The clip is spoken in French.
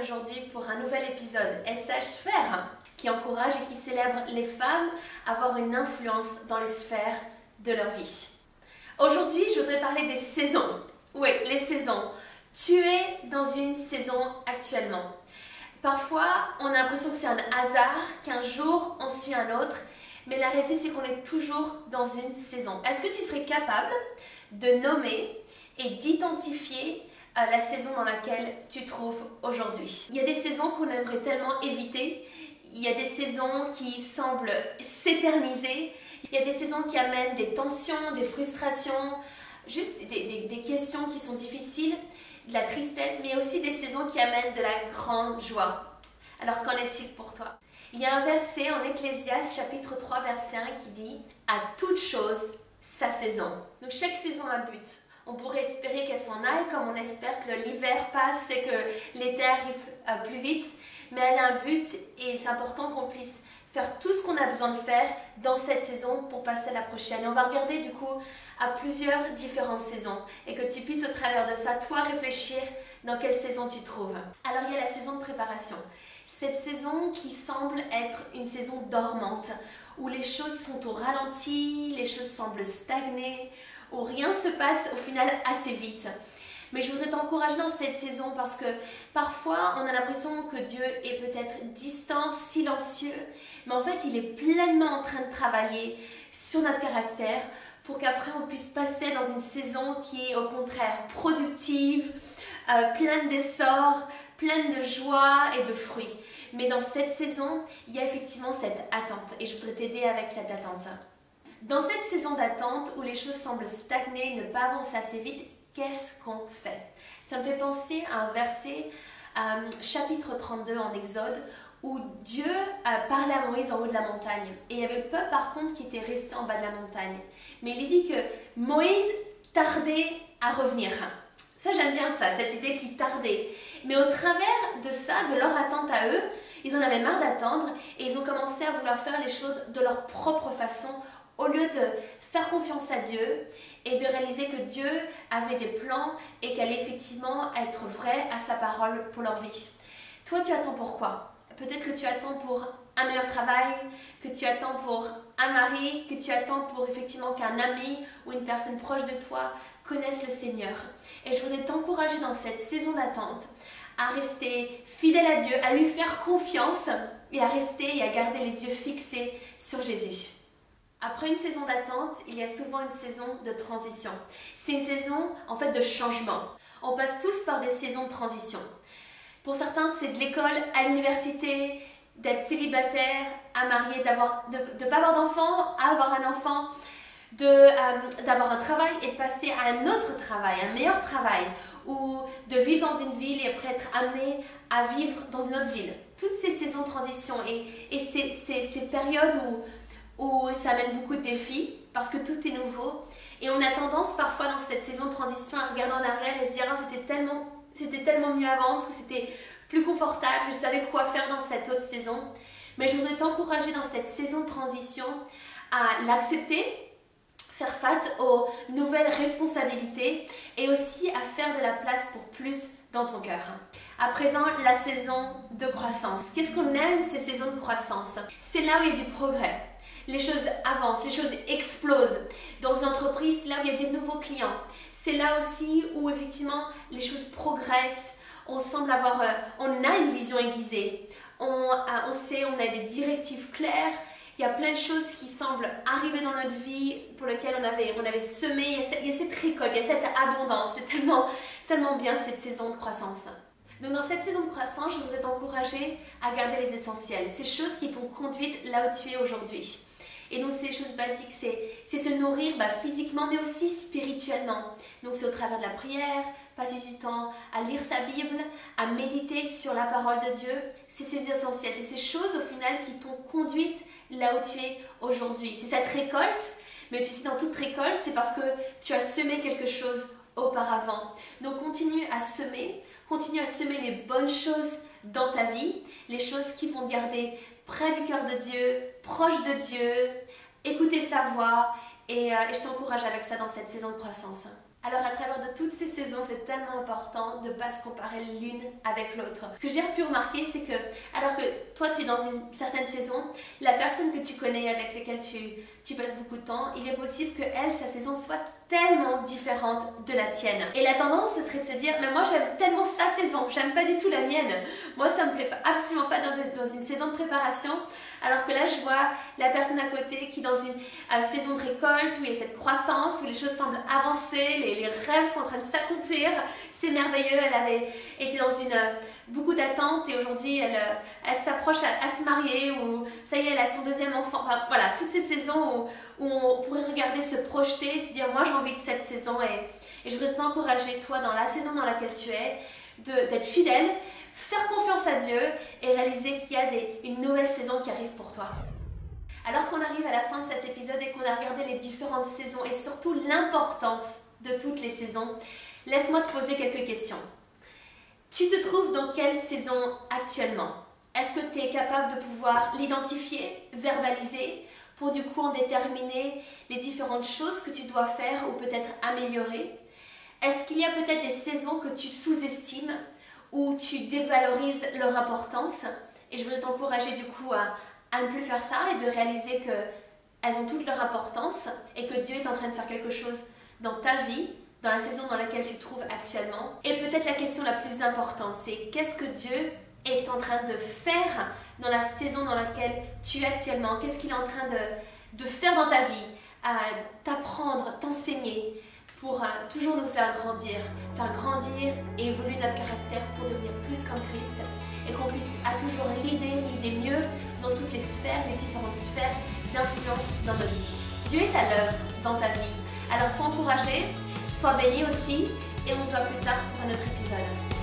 aujourd'hui pour un nouvel épisode SH Sphère qui encourage et qui célèbre les femmes à avoir une influence dans les sphères de leur vie. Aujourd'hui, je voudrais parler des saisons. Oui, les saisons. Tu es dans une saison actuellement. Parfois, on a l'impression que c'est un hasard, qu'un jour on suit un autre, mais la réalité c'est qu'on est toujours dans une saison. Est-ce que tu serais capable de nommer et d'identifier la saison dans laquelle tu te trouves aujourd'hui? Il y a des saisons qu'on aimerait tellement éviter, il y a des saisons qui semblent s'éterniser, il y a des saisons qui amènent des tensions, des frustrations, juste des questions qui sont difficiles, de la tristesse, mais aussi des saisons qui amènent de la grande joie. Alors qu'en est-il pour toi? Il y a un verset en Ecclésiaste chapitre 3 verset 1 qui dit « À toute chose, sa saison ». Donc chaque saison a un but. On pourrait espérer qu'elle s'en aille comme on espère que l'hiver passe et que l'été arrive plus vite, mais elle a un but et c'est important qu'on puisse faire tout ce qu'on a besoin de faire dans cette saison pour passer à la prochaine. Et on va regarder du coup à plusieurs différentes saisons et que tu puisses au travers de ça, toi, réfléchir dans quelle saison tu te trouves. Alors il y a la saison de préparation. Cette saison qui semble être une saison dormante, où les choses sont au ralenti, les choses semblent stagner, où rien se passe au final assez vite. Mais je voudrais t'encourager dans cette saison parce que parfois on a l'impression que Dieu est peut-être distant, silencieux, mais en fait il est pleinement en train de travailler sur notre caractère pour qu'après on puisse passer dans une saison qui est au contraire productive, pleine d'essor, pleine de joie et de fruits. Mais dans cette saison, il y a effectivement cette attente et je voudrais t'aider avec cette attente. Dans cette saison d'attente où les choses semblent stagner, ne pas avancer assez vite, qu'est-ce qu'on fait? Ça me fait penser à un verset, chapitre 32 en Exode, où Dieu parlait à Moïse en haut de la montagne. Et il y avait le peuple par contre qui était resté en bas de la montagne. Mais il est dit que Moïse tardait à revenir. Ça j'aime bien ça, cette idée qu'il tardait. Mais au travers de ça, de leur attente à eux, ils en avaient marre d'attendre et ils ont commencé à vouloir faire les choses de leur propre façon au lieu de faire confiance à Dieu et de réaliser que Dieu avait des plans et qu'elle allait effectivement être vraie à sa parole pour leur vie. Toi, tu attends pour quoi? Peut-être que tu attends pour un meilleur travail, que tu attends pour un mari, que tu attends pour effectivement qu'un ami ou une personne proche de toi connaisse le Seigneur. Et je voudrais t'encourager dans cette saison d'attente à rester fidèle à Dieu, à lui faire confiance et à rester et à garder les yeux fixés sur Jésus. Après une saison d'attente, il y a souvent une saison de transition. C'est une saison en fait de changement. On passe tous par des saisons de transition. Pour certains, c'est de l'école à l'université, d'être célibataire, à marier, de ne pas avoir d'enfant, à avoir un enfant, d'avoir un travail et de passer à un autre travail, un meilleur travail, ou de vivre dans une ville et après être amené à vivre dans une autre ville. Toutes ces saisons de transition et ces périodes où ça amène beaucoup de défis parce que tout est nouveau et on a tendance parfois dans cette saison de transition à regarder en arrière et se dire ah, c'était tellement mieux avant parce que c'était plus confortable, je savais quoi faire dans cette autre saison. Mais je voudrais t'encourager dans cette saison de transition à l'accepter, faire face aux nouvelles responsabilités et aussi à faire de la place pour plus dans ton cœur. À présent, la saison de croissance. Qu'est-ce qu'on aime ces saisons de croissance? C'est là où il y a du progrès. Les choses avancent, les choses explosent. Dans une entreprise, c'est là où il y a des nouveaux clients. C'est là aussi où effectivement les choses progressent. On semble avoir, on a une vision aiguisée. On sait, on a des directives claires. Il y a plein de choses qui semblent arriver dans notre vie pour lesquelles on avait semé. Il y a cette récolte, il y a cette abondance. C'est tellement bien cette saison de croissance. Donc dans cette saison de croissance, je voudrais t'encourager à garder les essentiels. Ces choses qui t'ont conduite là où tu es aujourd'hui. Et donc ces choses basiques, c'est se nourrir physiquement mais aussi spirituellement. Donc c'est au travers de la prière, passer du temps à lire sa Bible, à méditer sur la parole de Dieu. C'est ces essentiels, c'est ces choses au final qui t'ont conduite là où tu es aujourd'hui. C'est cette récolte, mais tu sais dans toute récolte, c'est parce que tu as semé quelque chose auparavant. Donc continue à semer les bonnes choses dans ta vie, les choses qui vont te garder près du cœur de Dieu, proche de Dieu, écouter sa voix et je t'encourage avec ça dans cette saison de croissance. Alors à travers de toutes ces saisons, c'est tellement important de ne pas se comparer l'une avec l'autre. Ce que j'ai pu remarquer, c'est que alors que toi tu es dans une certaine saison, la personne que tu connais, avec laquelle tu passes beaucoup de temps, il est possible que elle, sa saison soit tellement différente de la tienne. Et la tendance, ce serait de se dire, mais moi j'aime tellement sa saison, j'aime pas du tout la mienne. Moi ça me plaît absolument pas dans une saison de préparation. Alors que là, je vois la personne à côté qui est dans une saison de récolte, où il y a cette croissance, où les choses semblent avancer, les rêves sont en train de s'accomplir. C'est merveilleux, elle avait été dans beaucoup d'attentes et aujourd'hui, elle s'approche à se marier, ou ça y est, elle a son deuxième enfant. Enfin, voilà, toutes ces saisons où on pourrait regarder, se projeter, se dire, moi j'ai envie de cette saison. Et je voudrais t'encourager, toi, dans la saison dans laquelle tu es, d'être fidèle, faire confiance à Dieu et réaliser qu'il y a une nouvelle saison qui arrive pour toi. Alors qu'on arrive à la fin de cet épisode et qu'on a regardé les différentes saisons et surtout l'importance de toutes les saisons, laisse-moi te poser quelques questions. Tu te trouves dans quelle saison actuellement? Est-ce que tu es capable de pouvoir l'identifier, verbaliser, pour du coup en déterminer les différentes choses que tu dois faire ou peut-être améliorer? Est-ce qu'il y a peut-être des saisons que tu sous-estimes ou tu dévalorises leur importance? Et je voudrais t'encourager du coup à ne plus faire ça et de réaliser qu'elles ont toutes leur importance et que Dieu est en train de faire quelque chose dans ta vie, dans la saison dans laquelle tu te trouves actuellement. Et peut-être la question la plus importante, c'est qu'est-ce que Dieu est en train de faire dans la saison dans laquelle tu es actuellement? Qu'est-ce qu'il est en train de faire dans ta vie, t'apprendre, t'enseigner, pour toujours nous faire grandir et évoluer notre caractère pour devenir plus comme Christ et qu'on puisse toujours l'aider mieux dans toutes les sphères, les différentes sphères d'influence dans notre vie. Dieu est à l'œuvre dans ta vie. Alors sois encouragé, sois béni aussi et on se voit plus tard pour un autre épisode.